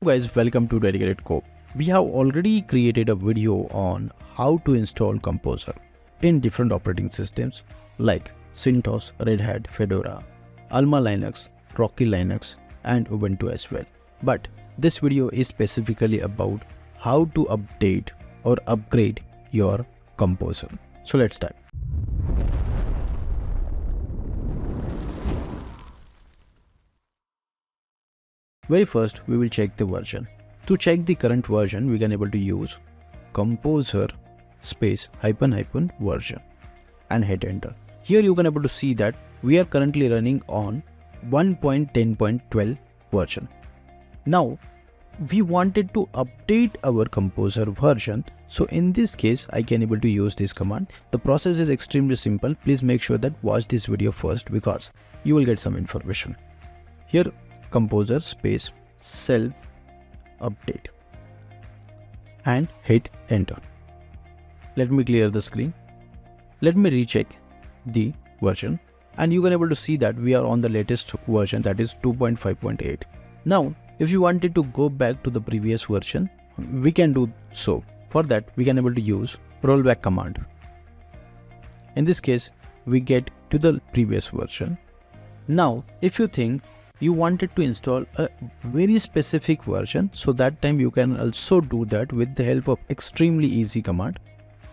Guys, welcome to Dedicated Code. We have already created a video on how to install Composer in different operating systems like CentOS, Red Hat, Fedora, almalinux, Rocky Linux and Ubuntu as well. But this video is specifically about how to update or upgrade your Composer. So let's start. Very first, we will check the version. To check the current version, we can able to use composer space -- version and hit enter. Here you can able to see that we are currently running on 1.10.12 version. Now, we wanted to update our composer version. So in this case, I can able to use this command. The process is extremely simple. Please make sure that watch this video first because you will get some information. Here, composer space self update and hit enter. Let me clear the screen. Let me recheck the version and you can able to see that we are on the latest version, that is 2.5.8. Now if you wanted to go back to the previous version, we can do so. For that we can able to use rollback command. In this case we get to the previous version. Now if you think you wanted to install a very specific version, so that time you can also do that with the help of extremely easy command.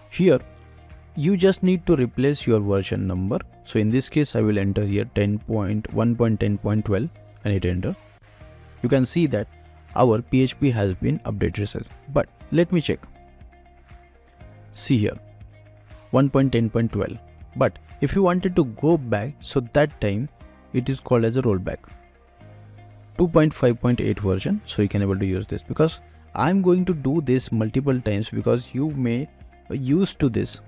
Here you just need to replace your version number. So in this case I will enter here 1.10.12 and hit enter. You can see that our PHP has been updated. But let me check. See here 1.10.12. But if you wanted to go back, so that time it is called as a rollback. 2.5.8 version, so you can able to use this because I'm going to do this multiple times because you may used to this.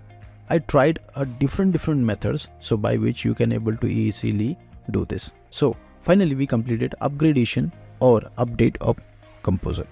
I tried a different methods, so by which you can able to easily do this. So finally we completed upgradation or update of Composer.